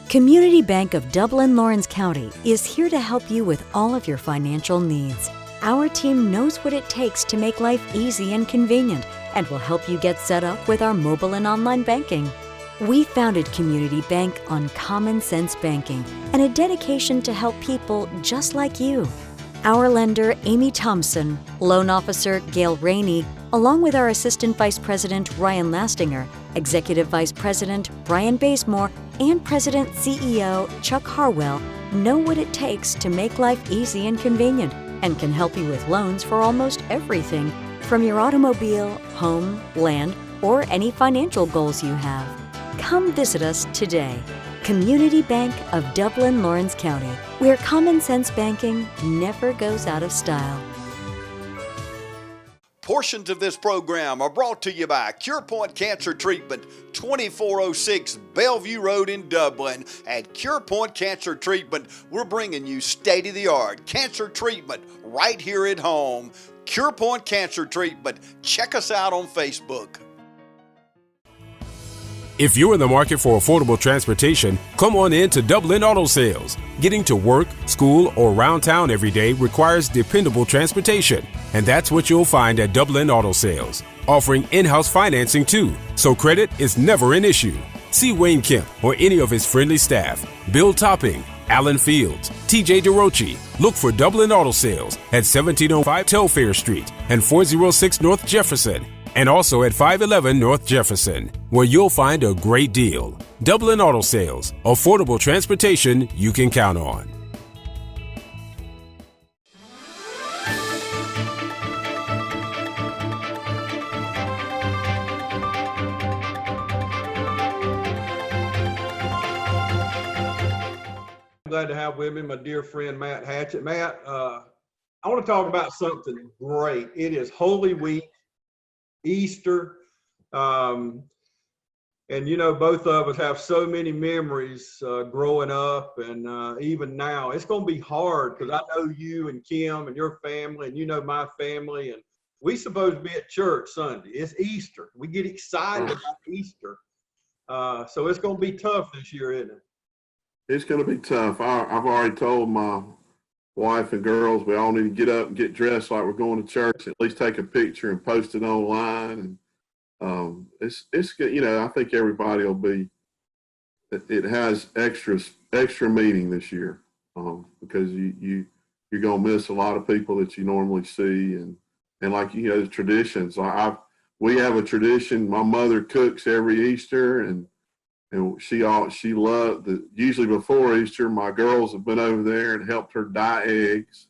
Community Bank of Dublin Lawrence County is here to help you with all of your financial needs. Our team knows what it takes to make life easy and convenient and will help you get set up with our mobile and online banking. We founded Community Bank on common sense banking and a dedication to help people just like you. Our lender, Amy Thompson, loan officer, Gail Rainey, along with our Assistant Vice President, Ryan Lastinger, Executive Vice President, Brian Bazemore, and President CEO, Chuck Harwell, know what it takes to make life easy and convenient and can help you with loans for almost everything, from your automobile, home, land, or any financial goals you have. Come visit us today. Community Bank of Dublin Lawrence County, where common sense banking never goes out of style. Portions of this program are brought to you by Cure Point Cancer Treatment, 2406 Bellevue Road in Dublin. At Cure Point Cancer Treatment, we're bringing you state-of-the-art cancer treatment right here at home. Cure Point Cancer Treatment. Check us out on Facebook. If you're in the market for affordable transportation, come on in to Dublin Auto Sales. Getting to work, school, or around town every day requires dependable transportation. And that's what you'll find at Dublin Auto Sales. Offering in-house financing too, so credit is never an issue. See Wayne Kemp or any of his friendly staff. Bill Topping, Alan Fields, TJ DeRochi. Look for Dublin Auto Sales at 1705 Telfair Street and 406 North Jefferson. And also at 511 North Jefferson, where you'll find a great deal. Dublin Auto Sales, affordable transportation you can count on. I'm glad to have with me my dear friend Matt Hatchett. Matt, I want to talk about something great. It is Holy Week. Easter, and you know, both of us have so many memories growing up, and even now it's going to be hard because I know you and Kim and your family, and you know my family, and we supposed to be at church Sunday. It's Easter. We get excited about Easter, so it's going to be tough this year, isn't it? It's going to be tough. I've already told my wife and girls we all need to get up and get dressed like we're going to church, at least take a picture and post it online. And it's good. You know, I think everybody will be, it has extra meaning this year, because you're going to miss a lot of people that you normally see. And like, you know, the traditions, we have a tradition. My mother cooks every Easter, and she loved that. Usually before Easter, my girls have been over there and helped her dye eggs,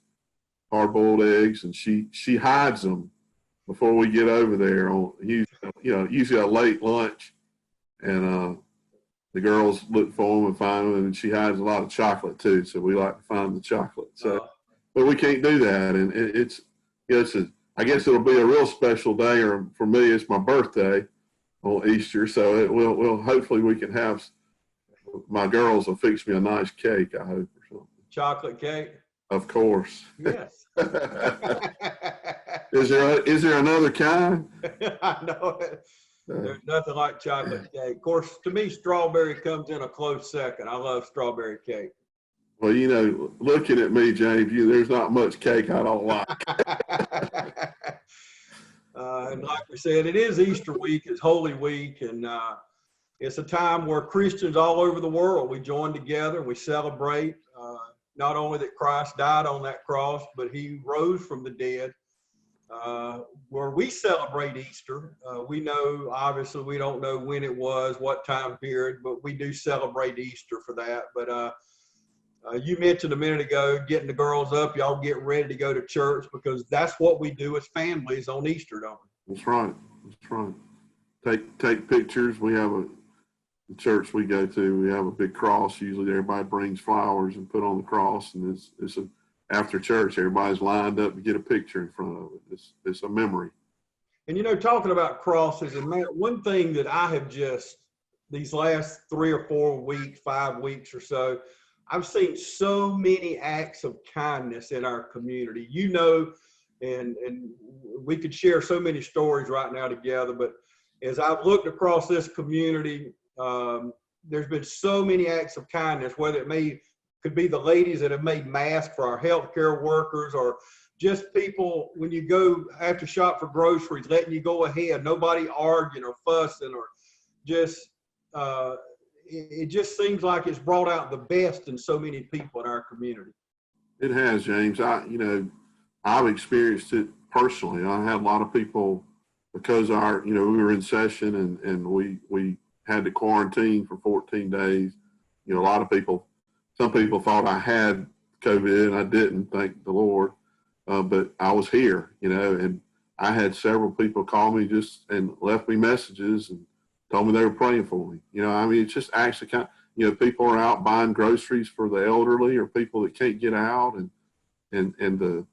hard-boiled eggs, and she hides them before we get over there on usually a late lunch, and the girls look for them and find them, and she hides a lot of chocolate too. So we like to find the chocolate. So, but we can't do that, and I guess it'll be a real special day, or for me, it's my birthday on Easter, so we'll hopefully we can have, my girls will fix me a nice cake, I hope, or something. Chocolate cake? Of course. Yes. Is there another kind? I know it. There's nothing like chocolate cake. Of course, to me, strawberry comes in a close second. I love strawberry cake. Well, you know, looking at me, James, there's not much cake I don't like. And like we said, it is Easter week, it's Holy Week, and it's a time where Christians all over the world, we join together and we celebrate not only that Christ died on that cross, but he rose from the dead. Where we celebrate Easter, we know, obviously, we don't know when it was, what time period, but we do celebrate Easter for that. But you mentioned a minute ago, getting the girls up, y'all get ready to go to church, because that's what we do as families on Easter, don't we? That's right. That's right. Take pictures. We have the church we go to, we have a big cross. Usually everybody brings flowers and put on the cross, and after church, everybody's lined up to get a picture in front of it. It's a memory. And, you know, talking about crosses, and man, one thing that I have just, these last 3 or 4 weeks, 5 weeks or so, I've seen so many acts of kindness in our community, you know, and we could share so many stories right now together. But as I've looked across this community, there's been so many acts of kindness, whether it could be the ladies that have made masks for our healthcare workers, or just people when you go have to shop for groceries, letting you go ahead, nobody arguing or fussing, or just it just seems like it's brought out the best in so many people in our community. It has, James. I've experienced it personally. I had a lot of people, because we were in session and we had to quarantine for 14 days. A lot of people, some people thought I had COVID and I didn't, thank the Lord. But I was here, and I had several people call me and left me messages and told me they were praying for me. It's just actually people are out buying groceries for the elderly or people that can't get out, and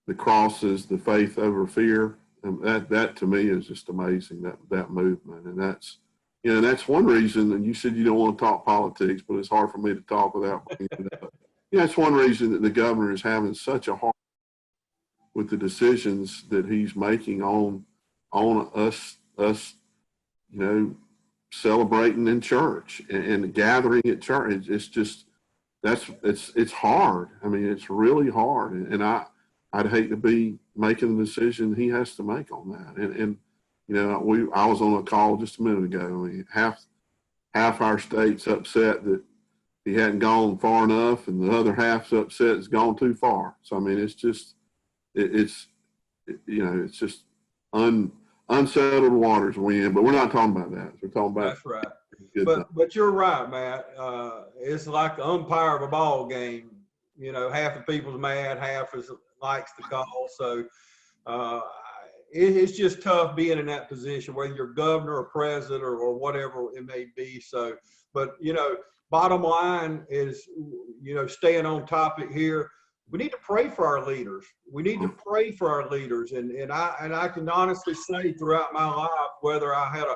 the cross is the faith over fear. And that to me is just amazing, that movement. And that's one reason, and you said you don't want to talk politics, but it's hard for me to talk without bringing it up. That's one reason that the governor is having such a hard with the decisions that he's making on us, celebrating in church and gathering at church. It's just, it's hard. It's really hard. And I'd hate to be making the decision he has to make on that. I was on a call just a minute ago. Half our state's upset that he hadn't gone far enough, and the other half's upset it's gone too far. So it's just, it's just unsettled waters we're in. But we're not talking about that. We're talking about that's right. But you're right, Matt. It's like the umpire of a ball game. Half the people's mad, half likes the call. So it's just tough being in that position, whether you're governor or president or whatever it may be. So, but bottom line is, staying on topic here, we need to pray for our leaders. We need to pray for our leaders. And I can honestly say throughout my life, whether I had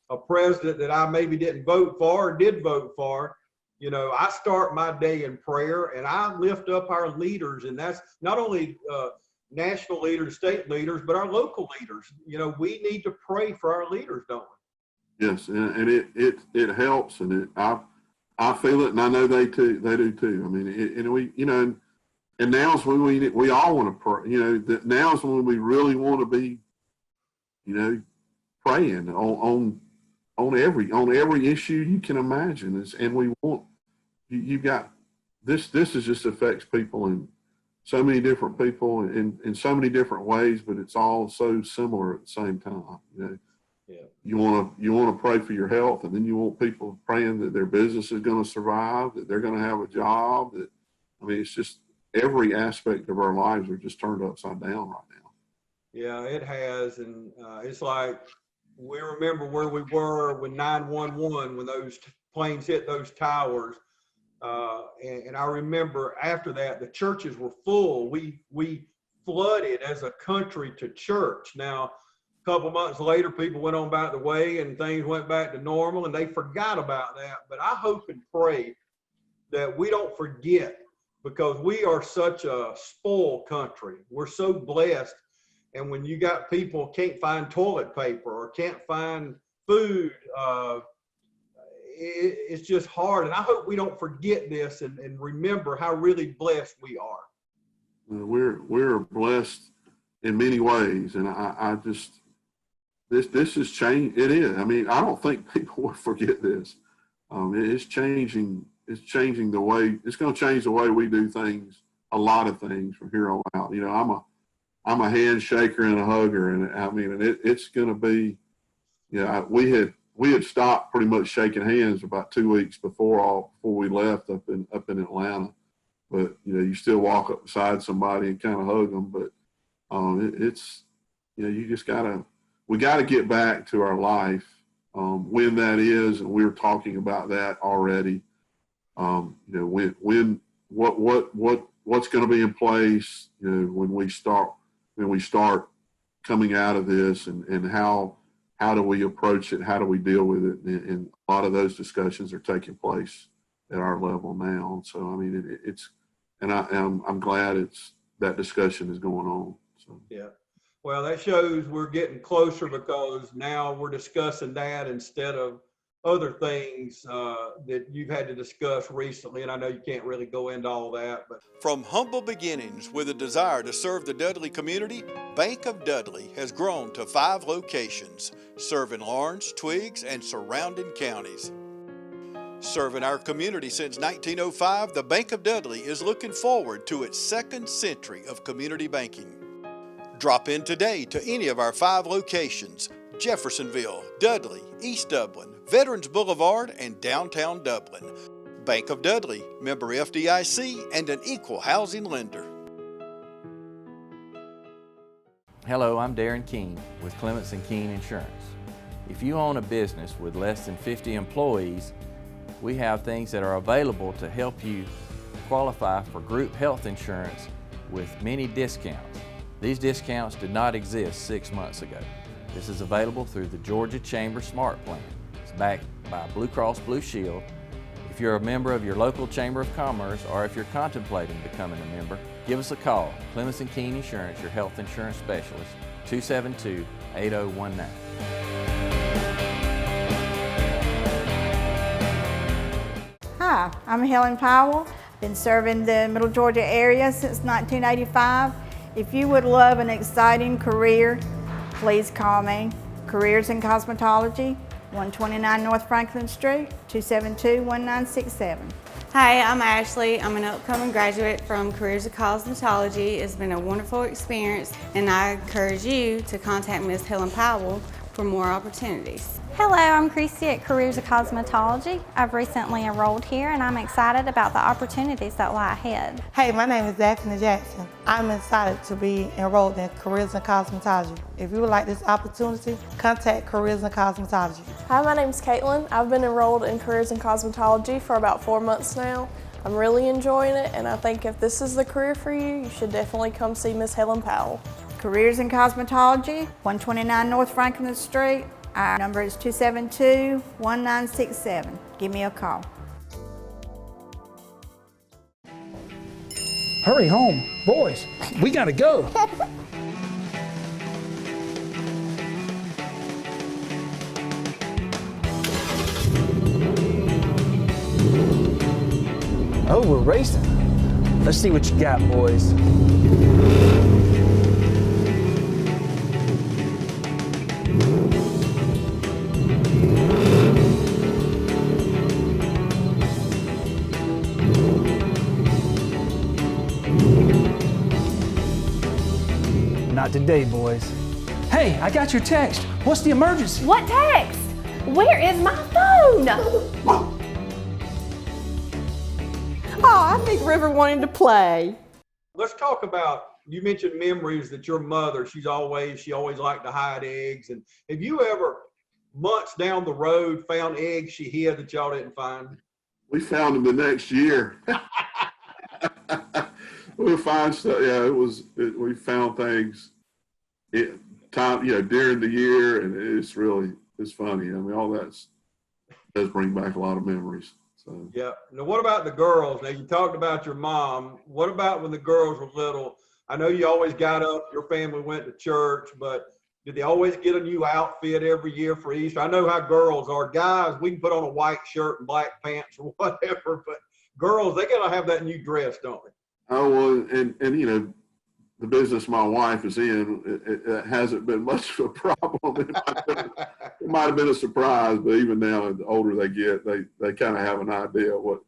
a president that I maybe didn't vote for or did vote for, I start my day in prayer and I lift up our leaders. And that's not only national leaders, state leaders, but our local leaders. We need to pray for our leaders, don't we? Yes, and it helps, and I feel it, and I know they do too. And now's when we all want to pray. Now's when we really want to be, praying on every issue you can imagine. And we want you've got this is just affects people in so many different people in so many different ways, but it's all so similar at the same time. Yeah. You want to pray for your health, and then you want people praying that their business is going to survive, that they're going to have a job. It's just every aspect of our lives are just turned upside down right now. Yeah, it has, and it's like we remember where we were when 911, when those planes hit those towers, and I remember after that the churches were full. We flooded as a country to church. Now, a couple months later, people went on back the way and things went back to normal, and they forgot about that. But I hope and pray that we don't forget, because we are such a spoiled country. We're so blessed. And when you got people can't find toilet paper or can't find food, it's just hard. And I hope we don't forget this and remember how really blessed we are. We're blessed in many ways. And I just, this has changed. It is. I don't think people will forget this. It's changing. It's changing the way, it's going to change the way we do things, a lot of things from here on out. I'm a handshaker and a hugger, and it's going to be, we had stopped pretty much shaking hands about 2 weeks before we left up in Atlanta, but you still walk up beside somebody and kind of hug them. But you just we got to get back to our life when that is, and we were talking about that already. What's going to be in place, when we start coming out of this, and how do we approach it? How do we deal with it? And a lot of those discussions are taking place at our level now. So, I'm glad that discussion is going on. So. Yeah. Well, that shows we're getting closer, because now we're discussing that instead of other things that you've had to discuss recently, and I know you can't really go into all that, but From humble beginnings with a desire to serve the Dudley community, Bank of Dudley has grown to 5 locations, serving Lawrence, Twiggs, and surrounding counties. Serving our community since 1905, the Bank of Dudley is looking forward to its 2nd century of community banking. Drop in today to any of our 5 locations: Jeffersonville, Dudley, East Dublin, Veterans Boulevard, and downtown Dublin. Bank of Dudley, member FDIC, and an equal housing lender. Hello, I'm Darren Keene with Clements & Keene Insurance. If you own a business with less than 50 employees, we have things that are available to help you qualify for group health insurance with many discounts. These discounts did not exist 6 months ago. This is available through the Georgia Chamber Smart Plan. It's backed by Blue Cross Blue Shield. If you're a member of your local Chamber of Commerce or if you're contemplating becoming a member, give us a call. Clements & Keene Insurance, your health insurance specialist, 272-8019. Hi, I'm Helen Powell. Been serving the Middle Georgia area since 1985. If you would love an exciting career, please call me. Careers in Cosmetology, 129 North Franklin Street, 272-1967. Hi, I'm Ashley. I'm an upcoming graduate from Careers in Cosmetology. It's been a wonderful experience, and I encourage you to contact Ms. Helen Powell for more opportunities. Hello, I'm Christy at Careers of Cosmetology. I've recently enrolled here and I'm excited about the opportunities that lie ahead. Hey, my name is Daphne Jackson. I'm excited to be enrolled in Careers in Cosmetology. If you would like this opportunity, contact Careers in Cosmetology. Hi, my name is Caitlin. I've been enrolled in Careers in Cosmetology for about 4 months now. I'm really enjoying it, and I think if this is the career for you, you should definitely come see Miss Helen Powell. Careers in Cosmetology, 129 North Franklin Street. Our number is 272-1967. Give me a call. Hurry home, boys. We gotta go. Oh, we're racing. Let's see what you got, boys. Not today, boys. Hey, I got your text. What's the emergency? What text? Where is my phone? Oh, I think River wanted to play. let's talk about, you mentioned memories that your mother, she always liked to hide eggs. And have you ever, months down the road, found eggs she hid that y'all didn't find? We found them the next year. We'll find stuff. Yeah, we found things during the year, and it's funny. I mean, all that does bring back a lot of memories. So. Yeah. Now, what about the girls? Now, you talked about your mom. What about when the girls were little? I know you always got up, your family went to church, but did they always get a new outfit every year for Easter? I know how girls are. Guys, we can put on a white shirt and black pants or whatever, but girls, they got to have that new dress, don't they? Oh, well, and the business my wife is in, it hasn't been much of a problem. It might have been a surprise, but even now, the older they get, they kind of have an idea what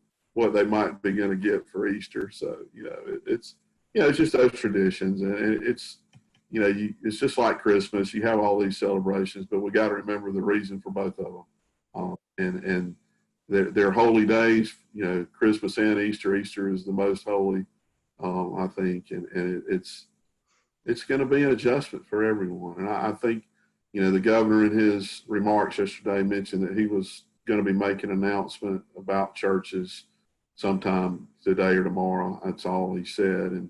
they might be going to get for Easter. So, it's just those traditions, and it's just like Christmas. You have all these celebrations, but we got to remember the reason for both of them. And they're holy days. Christmas and Easter. Easter is the most holy. I think, and it's going to be an adjustment for everyone. And I think, the governor in his remarks yesterday mentioned that he was going to be making an announcement about churches sometime today or tomorrow. That's all he said.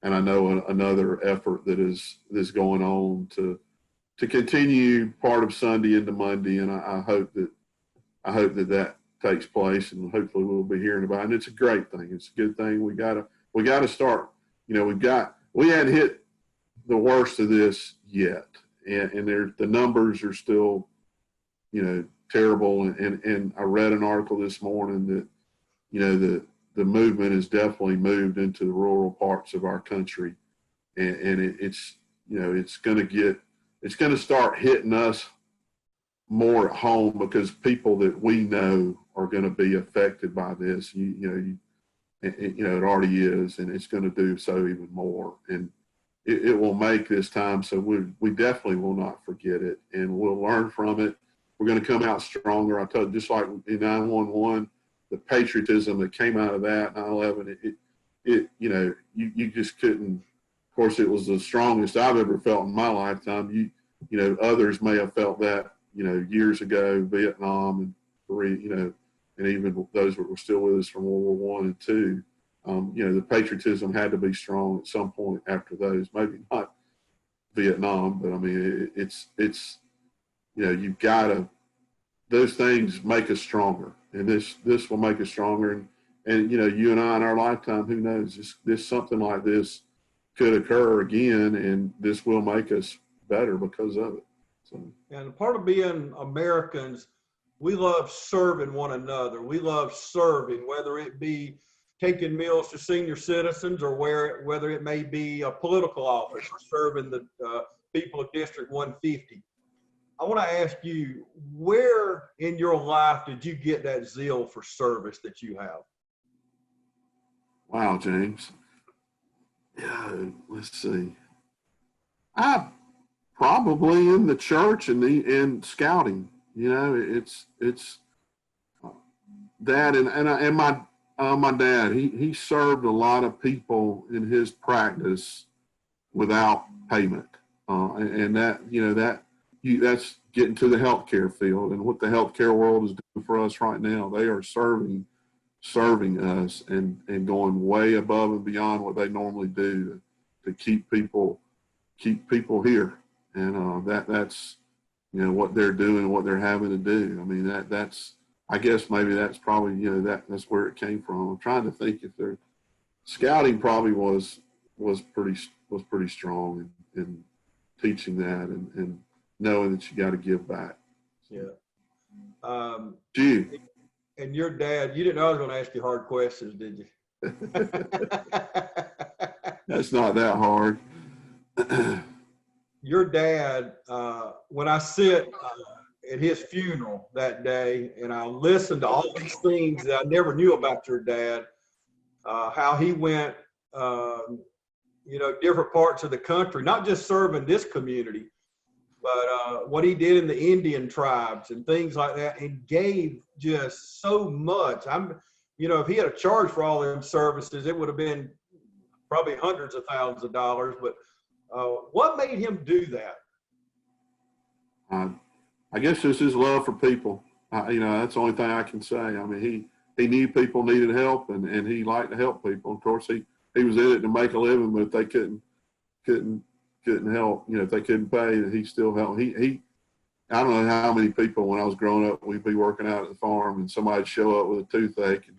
And I know another effort that is going on to continue part of Sunday into Monday. And I hope that takes place, and hopefully we'll be hearing about it. And it's a great thing. It's a good thing. We got to start, we hadn't hit the worst of this yet. And the numbers are still, terrible. And I read an article this morning that, you know, the movement has definitely moved into the rural parts of our country. And it's, you know, it's going to start hitting us more at home, because people that we know are going to be affected by this. You know, it already is, and it's going to do so even more. And it will make this time so we definitely will not forget it, and we'll learn from it. We're going to come out stronger. I told you, just like in 911, the patriotism that came out of that 9/11, it you know, you just couldn't. Of course, it was the strongest I've ever felt in my lifetime. You know, others may have felt that, you know, years ago, Vietnam and Korea, you know, and even those that were still with us from World War I and II. You know, the patriotism had to be strong at some point after those. Maybe not Vietnam, but I mean, it's you know, you've got to. Those things make us stronger, and this will make us stronger. And you know, you and I in our lifetime, who knows? This something like this could occur again, and this will make us better because of it. So. And part of being Americans, we love serving one another. We love serving, whether it be taking meals to senior citizens, or whether it may be a political office or serving the people of District 150. I want to ask you, where in your life did you get that zeal for service that you have? Wow, James. Yeah, let's see. I probably in the church and in scouting. You know, it's that and my dad. He served a lot of people in his practice without payment, and that, you know, that's getting to the healthcare field, and what the healthcare world is doing for us right now. They are serving us and going way above and beyond what they normally do to keep people here. And that's, you know, what they're doing, what they're having to do. I mean, that's, I guess maybe that's probably, you know, that's where it came from. I'm trying to think if their scouting probably was pretty strong in teaching that and knowing that you got to give back. Yeah. Gee. And your dad, you didn't know I was going to ask you hard questions, did you? That's not that hard. Your dad, when I sit at his funeral that day and I listen to all these things that I never knew about your dad, how he went, you know, different parts of the country, not just serving this community, but what he did in the Indian tribes and things like that, and gave just so much. You know, if he had a charge for all them services, it would have been probably hundreds of thousands of dollars. But what made him do that? I guess just his love for people. You know, that's the only thing I can say. I mean, he knew people needed help, and he liked to help people. Of course, he was in it to make a living, but if they couldn't help, you know, if they couldn't pay, he still helped. I don't know how many people when I was growing up, we'd be working out at the farm and somebody'd show up with a toothache, and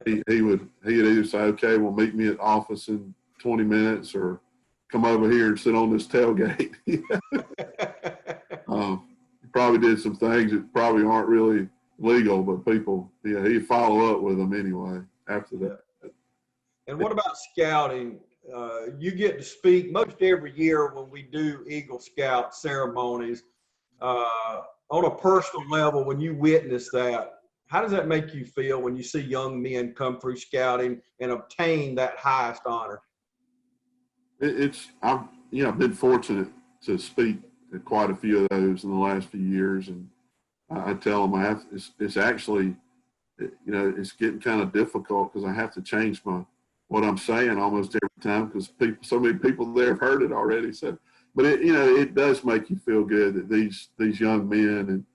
he'd either say, okay, well, meet me at the office in 20 minutes or come over here and sit on this tailgate. He probably did some things that probably aren't really legal, but people, yeah, he'd follow up with them anyway after that. And what about scouting? You get to speak most every year when we do Eagle Scout ceremonies on a personal level. When you witness that, how does that make you feel when you see young men come through scouting and obtain that highest honor? I've been fortunate to speak at quite a few of those in the last few years, and I tell them it's actually, you know, it's getting kind of difficult because I have to change what I'm saying almost every time because so many people there have heard it already. So, but it does make you feel good that these young men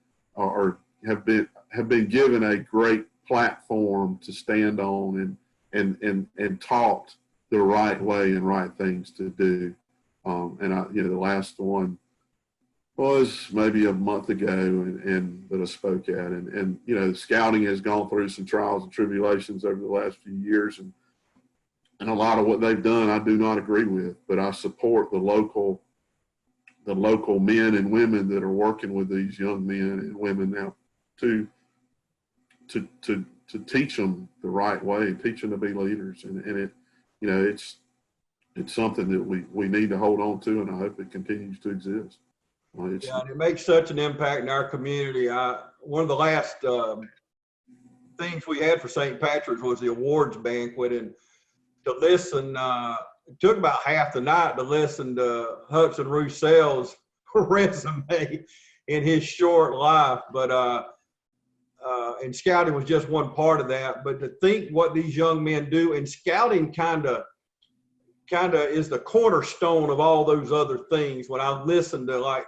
have been given a great platform to stand on and taught the right way and right things to do. The last one was maybe a month ago and that I spoke at, and scouting has gone through some trials and tribulations over the last few years, and a lot of what they've done I do not agree with, but I support the local men and women that are working with these young men and women. Now, to teach them the right way, teach them to be leaders. And it, you know, it's something that we need to hold on to, and I hope it continues to exist. Yeah, and it makes such an impact in our community. One of the last things we had for St. Patrick's was the awards banquet, and to listen, it took about half the night to listen to Hudson Roussell's resume in his short life. But and scouting was just one part of that. But to think what these young men do, and scouting kind of is the cornerstone of all those other things. When I listened to like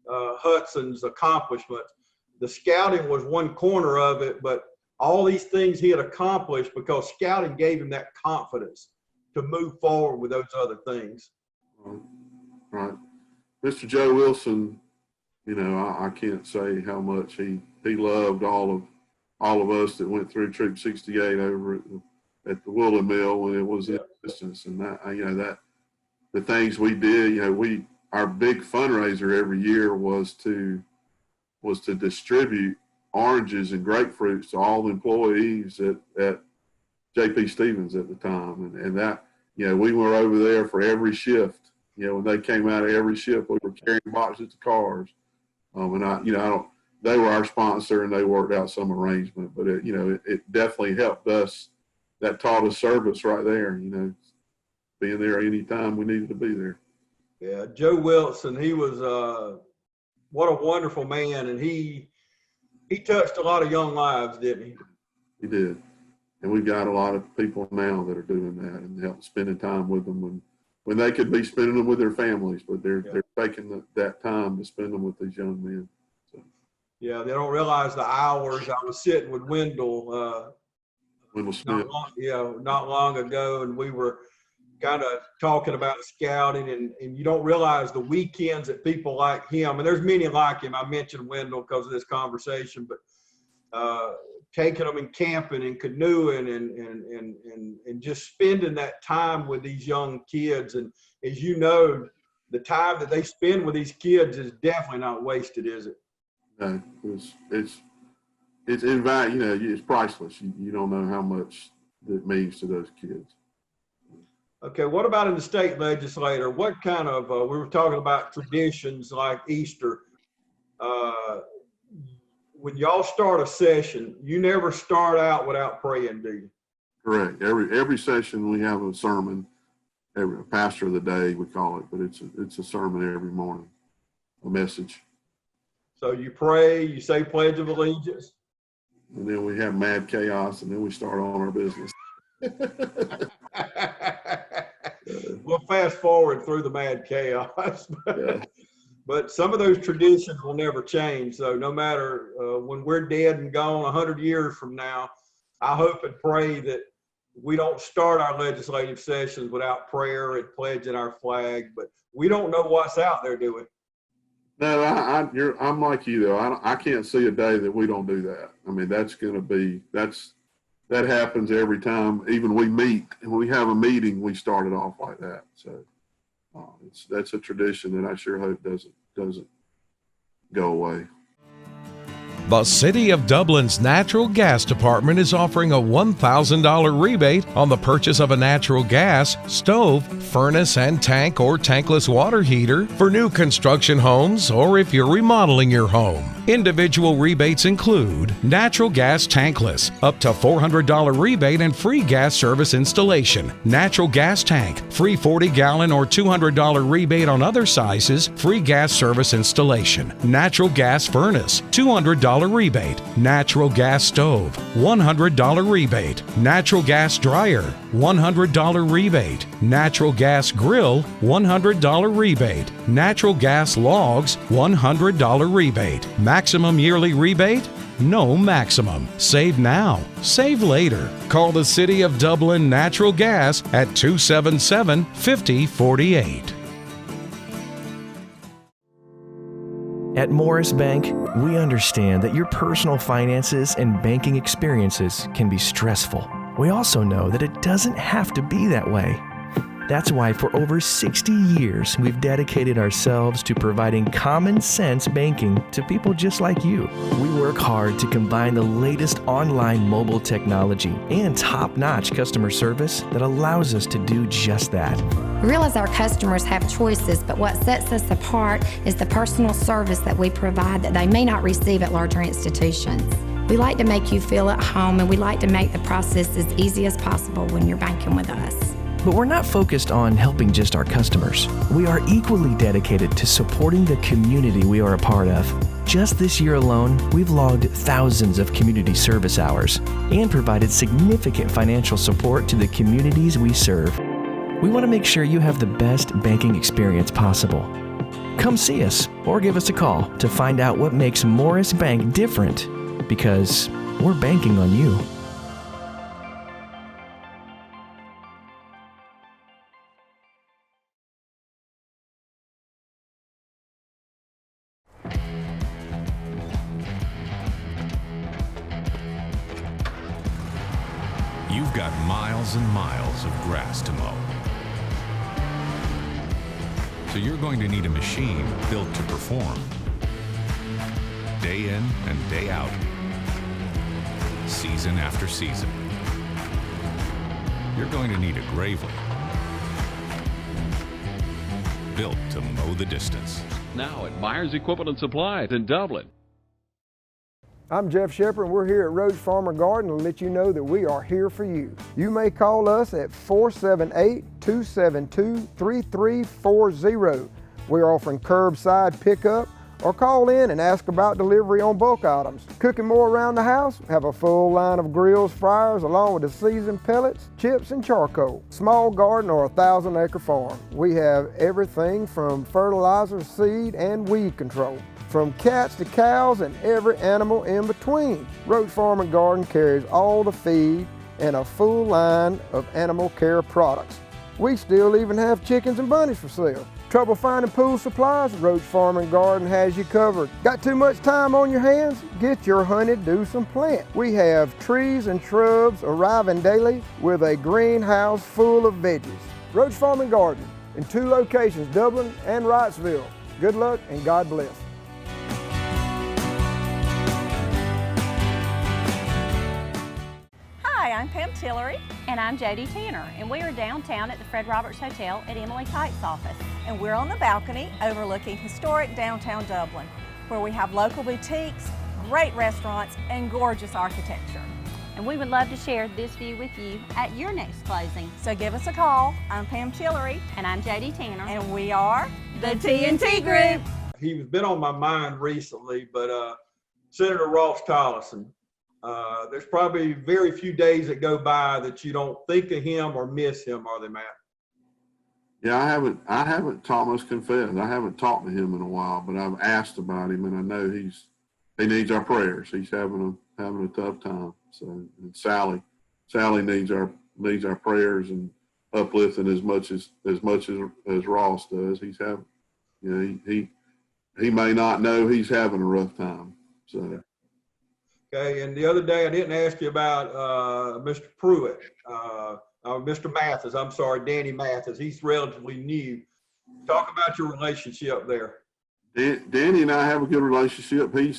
Hudson's accomplishments, the scouting was one corner of it, but all these things he had accomplished because scouting gave him that confidence to move forward with those other things. Right. Mr. Joe Wilson, you know, I can't say how much he loved all of us that went through Troop 68 over at the Woolen Mill when it was in existence. And that, you know, that the things we did, you know, our big fundraiser every year was to distribute oranges and grapefruits to all the employees at J.P. Stevens at the time. And that, you know, we were over there for every shift. You know, when they came out of every shift, we were carrying boxes to cars. They were our sponsor and they worked out some arrangement, but it definitely helped us. That taught us service right there, you know, being there anytime we needed to be there. Yeah, Joe Wilson, he was what a wonderful man, and he touched a lot of young lives, didn't he? He did. And we've got a lot of people now that are doing that and spending time with them when they could be spending them with their families, but they're taking that time to spend them with these young men. So. Yeah, they don't realize the hours. I was sitting with Wendell Smith. Not long ago, and we were kind of talking about scouting, and you don't realize the weekends that people like him, and there's many like him. I mentioned Wendell because of this conversation, but taking them and camping and canoeing and just spending that time with these young kids. And as you know, the time that they spend with these kids is definitely not wasted, is it? No, it's in value, you know, it's priceless. You don't know how much it means to those kids. Okay, what about in the state legislature? What kind of, we were talking about traditions like Easter. When y'all start a session, you never start out without praying, do you? Correct. Every session we have a sermon, every pastor of the day we call it, but it's a sermon every morning, a message. So you pray, you say Pledge of Allegiance. And then we have mad chaos, and then we start on our business. We'll fast forward through the mad chaos. But some of those traditions will never change. So no matter when we're dead and gone 100 years from now, I hope and pray that we don't start our legislative sessions without prayer and pledging our flag. But we don't know what's out there, do we? No, I'm like you though. I can't see a day that we don't do that. I mean, that happens every time. Even we meet and we have a meeting, we start it off like that. So that's a tradition that I sure hope doesn't go away. The City of Dublin's Natural Gas Department is offering a $1,000 rebate on the purchase of a natural gas, stove, furnace, and tank or tankless water heater for new construction homes or if you're remodeling your home. Individual rebates include natural gas tankless, up to $400 rebate and free gas service installation. Natural gas tank, free 40-gallon or $200 rebate on other sizes, free gas service installation. Natural gas furnace, $200 rebate. Natural gas stove, $100 rebate. Natural gas dryer, $100 rebate. Natural gas grill, $100 rebate. Natural gas logs, $100 rebate. Maximum yearly rebate? No maximum. Save now. Save later. Call the City of Dublin Natural Gas at 277-5048. At Morris Bank, we understand that your personal finances and banking experiences can be stressful. We also know that it doesn't have to be that way. That's why for over 60 years, we've dedicated ourselves to providing common sense banking to people just like you. We work hard to combine the latest online mobile technology and top-notch customer service that allows us to do just that. We realize our customers have choices, but what sets us apart is the personal service that we provide that they may not receive at larger institutions. We like to make you feel at home, and we like to make the process as easy as possible when you're banking with us. But we're not focused on helping just our customers. We are equally dedicated to supporting the community we are a part of. Just this year alone, we've logged thousands of community service hours and provided significant financial support to the communities we serve. We want to make sure you have the best banking experience possible. Come see us or give us a call to find out what makes Morris Bank different, because we're banking on you. You've got miles and miles of grass to mow. So you're going to need a machine built to perform. Day in and day out. Season after season. You're going to need a Gravely. Built to mow the distance. Now at Myers Equipment and Supplies in Dublin. I'm Jeff Shepard, and we're here at Roach Farm and Garden to let you know that we are here for you. You may call us at 478-272-3340. We're offering curbside pickup, or call in and ask about delivery on bulk items. Cooking more around the house? Have a full line of grills, fryers, along with the seasoned pellets, chips, and charcoal. Small garden or 1,000-acre farm. We have everything from fertilizer, seed, and weed control. From cats to cows and every animal in between. Roach Farm and Garden carries all the feed and a full line of animal care products. We still even have chickens and bunnies for sale. Trouble finding pool supplies? Roach Farm and Garden has you covered. Got too much time on your hands? Get your honey-do some plant. We have trees and shrubs arriving daily with a greenhouse full of veggies. Roach Farm and Garden in 2 locations, Dublin and Wrightsville. Good luck and God bless. Hi, I'm Pam Tillery. And I'm Jody Tanner, and we are downtown at the Fred Roberts Hotel at Emily Kite's office. And we're on the balcony overlooking historic downtown Dublin, where we have local boutiques, great restaurants, and gorgeous architecture. And we would love to share this view with you at your next closing. So give us a call. I'm Pam Tillery. And I'm Jody Tanner. And we are the T&T Group. He's been on my mind recently, but Senator Ross Collison. There's probably very few days that go by that you don't think of him or miss him, are they, Matt? Yeah, I haven't Thomas confessed. I haven't talked to him in a while, but I've asked about him, and I know he needs our prayers. He's having a tough time. So, and Sally needs our prayers and uplifting as much as Ross does. He's having, he may not know he's having a rough time. So. Okay, and the other day I didn't ask you about Mr. Pruitt, Mr. Mathis. I'm sorry, Danny Mathis. He's relatively new. Talk about your relationship there. Danny and I have a good relationship. He,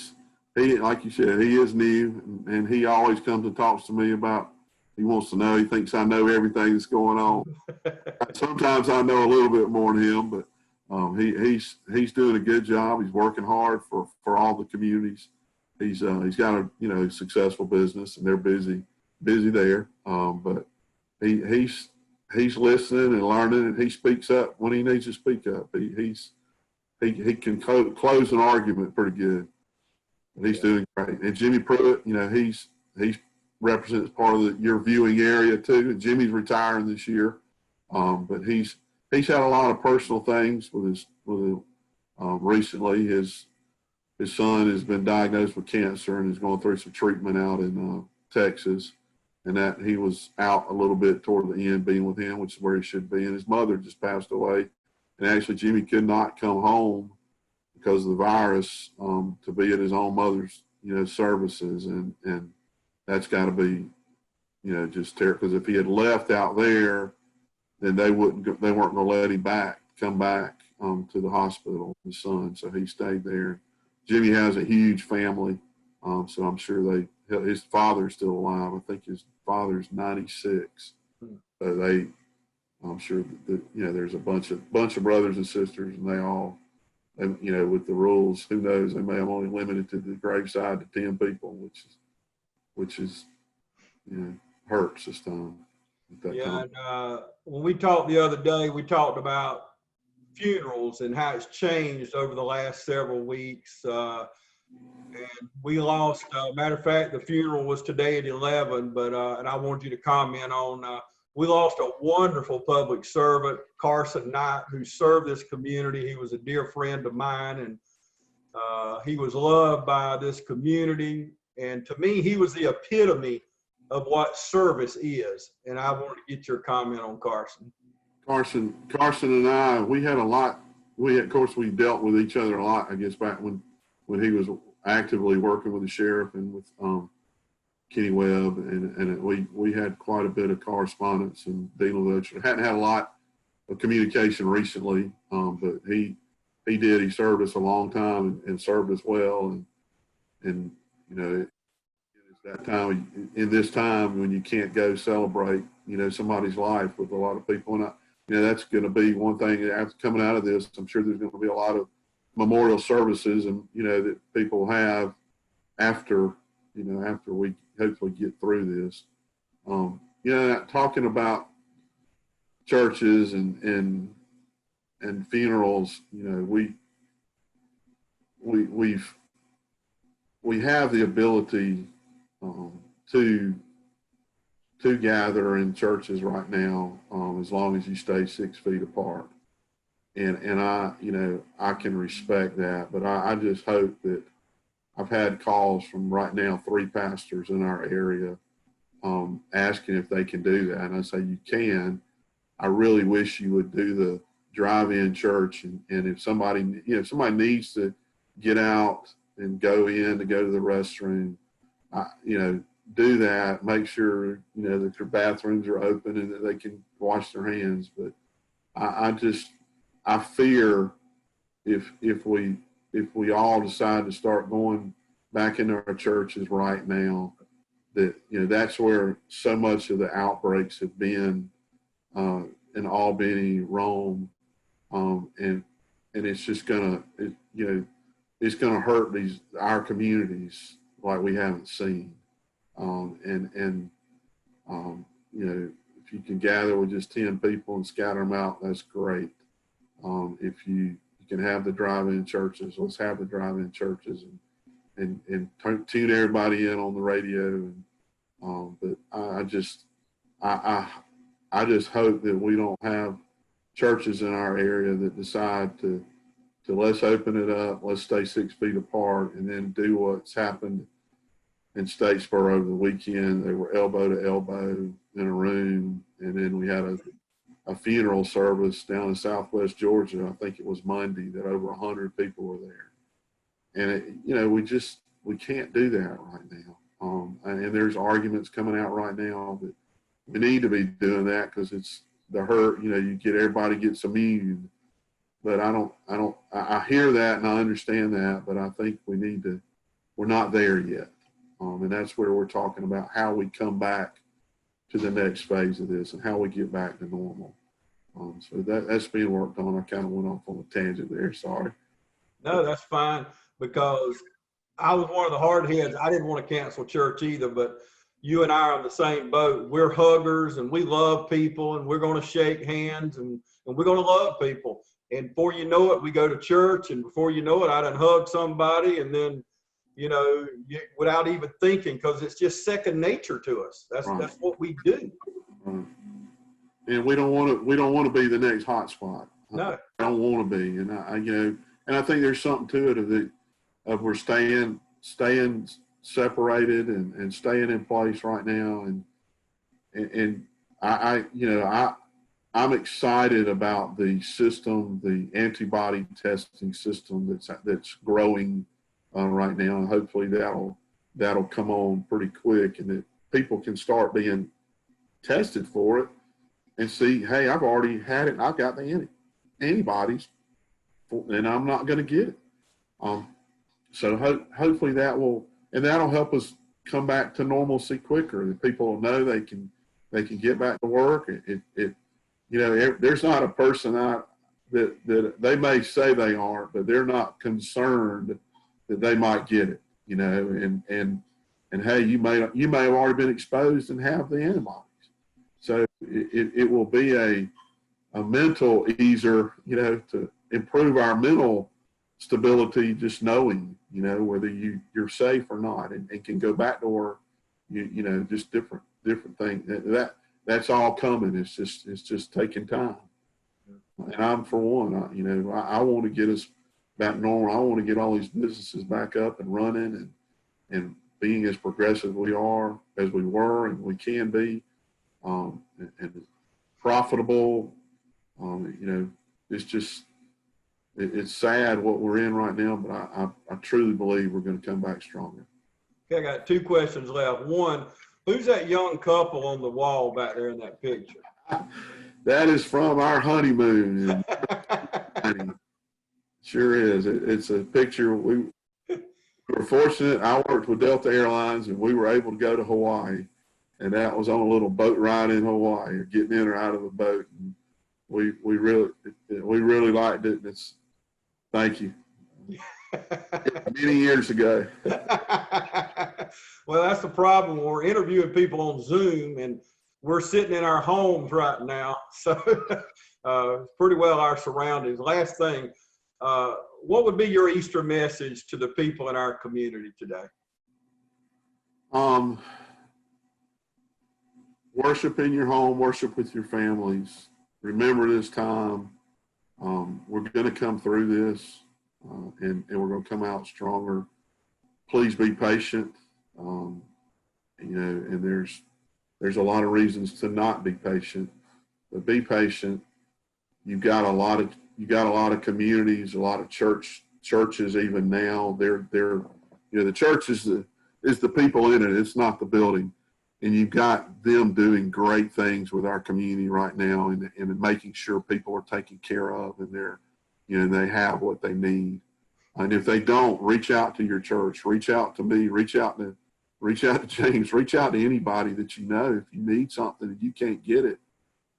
like you said, he is new, and he always comes and talks to me about. He wants to know. He thinks I know everything that's going on. Sometimes I know a little bit more than him, but he's doing a good job. He's working hard for all the communities. He's got a successful business, and they're busy there. But he's listening and learning, and he speaks up when he needs to speak up. He can close an argument pretty good. And he's doing great. And Jimmy Pruitt, he represents part of your viewing area too. And Jimmy's retiring this year, but he's had a lot of personal things recently. His son has been diagnosed with cancer and is going through some treatment out in Texas, and that he was out a little bit toward the end being with him, which is where he should be. And his mother just passed away, and actually Jimmy could not come home because of the virus to be at his own mother's services, and that's got to be just terrible, because if he had left out there then they weren't going to let him come back to the hospital, his son. So he stayed there. Jimmy has a huge family, so I'm sure his father's still alive. I think his father's 96. So I'm sure that there's a bunch of brothers and sisters, and they all, with the rules, who knows, they may have only limited to the graveside to 10 people, which is hurts this time. Yeah, and when we talked the other day, we talked about funerals and how it's changed over the last several weeks. And we lost, matter of fact, the funeral was today at 11, but and I wanted you to comment on, we lost a wonderful public servant, Carson Knight, who served this community. He was a dear friend of mine, and he was loved by this community. And to me, he was the epitome of what service is. And I want to get your comment on Carson. Carson and I, we had a lot. Of course, we dealt with each other a lot, I guess, back when he was actively working with the sheriff and with Kenny Webb, and we had quite a bit of correspondence and dealing with each other. Hadn't had a lot of communication recently, but he did. He served us a long time and served us well, and it's that time in this time when you can't go celebrate somebody's life with a lot of people, and that's going to be one thing after coming out of this. I'm sure there's going to be a lot of memorial services and that people have after we hopefully get through this. Talking about churches and funerals, we have the ability to gather in churches right now, as long as you stay 6 feet apart. And I can respect that, but I just hope that I've had calls from right now 3 pastors in our area asking if they can do that. And I say, you can. I really wish you would do the drive-in church. And if somebody needs to get out and go to the restroom, do that. Make sure, that their bathrooms are open and that they can wash their hands. But I fear if we all decide to start going back into our churches right now, that that's where so much of the outbreaks have been in Albany, Rome, and it's just it's gonna hurt our communities like we haven't seen. If you can gather with just 10 people and scatter them out, that's great. If you can have the drive-in churches, let's have the drive-in churches and tune everybody in on the radio. But I just hope that we don't have churches in our area that decide to let's open it up, let's stay 6 feet apart, and then do what's happened in Statesboro over the weekend. They were elbow to elbow in a room, and then we had a funeral service down in Southwest Georgia. I think it was Monday, that over 100 people were there. And we can't do that right now. And there's arguments coming out right now that we need to be doing that because it's the hurt. You get everybody gets immune. But I hear that and I understand that, but I think we're not there yet. And that's where we're talking about how we come back to the next phase of this and how we get back to normal. So that's being worked on. I kind of went off on a tangent there. Sorry. No, that's fine, because I was one of the hard heads. I didn't want to cancel church either, but you and I are on the same boat. We're huggers and we love people, and we're going to shake hands and we're going to love people. And before you know it, we go to church, and before you know it, I done hug somebody, and then, without even thinking, because it's just second nature to us. That's what we do. Right. And we don't want to be the next hot spot. No, I don't want to be. And I think there's something to it of we're staying separated and staying in place right now. And I'm excited about the system, the antibody testing system that's growing right now, and hopefully that'll come on pretty quick, and that people can start being tested for it. and see, hey, I've already had it and I've got the antibodies and I'm not going to get it. So hopefully that'll help us come back to normalcy quicker. The people will know they can get back to work. There's not a person out that they may say they aren't, but they're not concerned that they might get it, and hey, you may have already been exposed and have the antibodies. So it will be a mental easer, to improve our mental stability, just knowing, whether you're safe or not, and can go back to work, just different things. That's all coming. It's just taking time. And I'm, for one, I want to get us back normal. I want to get all these businesses back up and running and being as progressive as we were and we can be, and profitable. It's sad what we're in right now, but I truly believe we're going to come back stronger. Okay, I got 2 questions left. One, who's that young couple on the wall back there in that picture? That is from our honeymoon. Sure is. It's a picture. We were fortunate. I worked with Delta Airlines, and we were able to go to Hawaii, and that was on a little boat ride in Hawaii, or getting in or out of the boat. And we really liked it. Thank you. Many years ago. Well, that's the problem. We're interviewing people on Zoom, and we're sitting in our homes right now. So pretty well our surroundings. Last thing, what would be your Easter message to the people in our community today? Worship in your home, worship with your families. Remember this time. We're going to come through this, and we're going to come out stronger. Please be patient. And there's a lot of reasons to not be patient, but be patient. You've got a lot of communities, a lot of churches even now. The church is the people in it. It's not the building. And you've got them doing great things with our community right now, and making sure people are taken care of, and they have what they need. And if they don't, reach out to your church, reach out to me, reach out to James, reach out to anybody that you know. If you need something and you can't get it,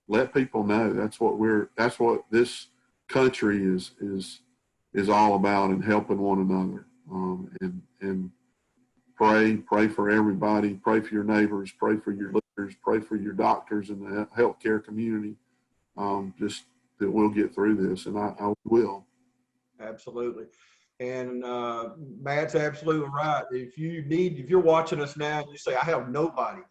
let people know. That's what this country is all about, and helping one another. And pray for everybody, pray for your neighbors, pray for your leaders, pray for your doctors and the healthcare community. Just that we'll get through this, and I will. Absolutely. And Matt's absolutely right. If you're watching us now and you say, I have nobody,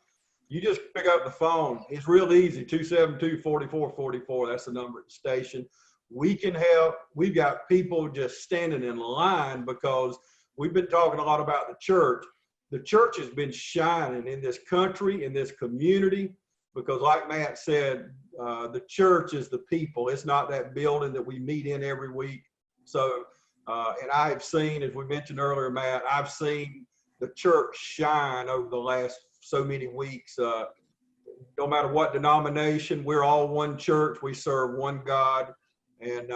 you just pick up the phone. It's real easy, 272-4444. That's the number at the station. We can help. We've got people just standing in line, because we've been talking a lot about the church. The church has been shining in this country, in this community, because like Matt said, the church is the people. It's not that building that we meet in every week. So, and I have seen, as we mentioned earlier, Matt, I've seen the church shine over the last so many weeks. No matter what denomination, we're all one church. We serve one God. And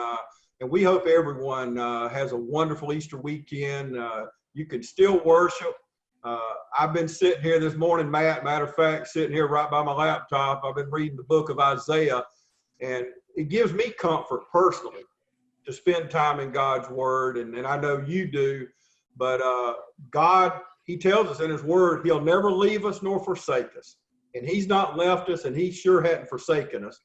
we hope everyone has a wonderful Easter weekend. You can still worship. I've been sitting here this morning, Matt, matter of fact, sitting here right by my laptop. I've been reading the book of Isaiah, and it gives me comfort personally to spend time in God's word. And I know you do, but God, he tells us in his word, he'll never leave us nor forsake us. And he's not left us, and he sure hadn't forsaken us.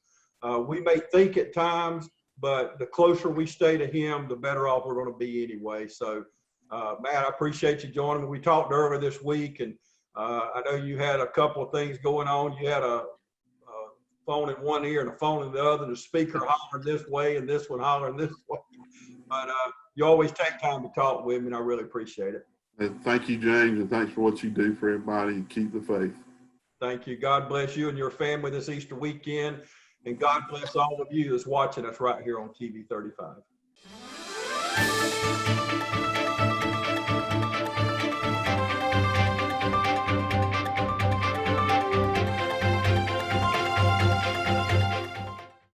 We may think at times, but the closer we stay to him, the better off we're going to be anyway. So, Matt, I appreciate you joining me. We talked earlier this week, and I know you had a couple of things going on. You had a phone in one ear and a phone in the other, and the speaker hollering this way and this one hollering this way. But you always take time to talk with me, and I really appreciate it. And thank you, James, and thanks for what you do for everybody, and keep the faith. Thank you. God bless you and your family this Easter weekend, and God bless all of you that's watching us right here on TV 35.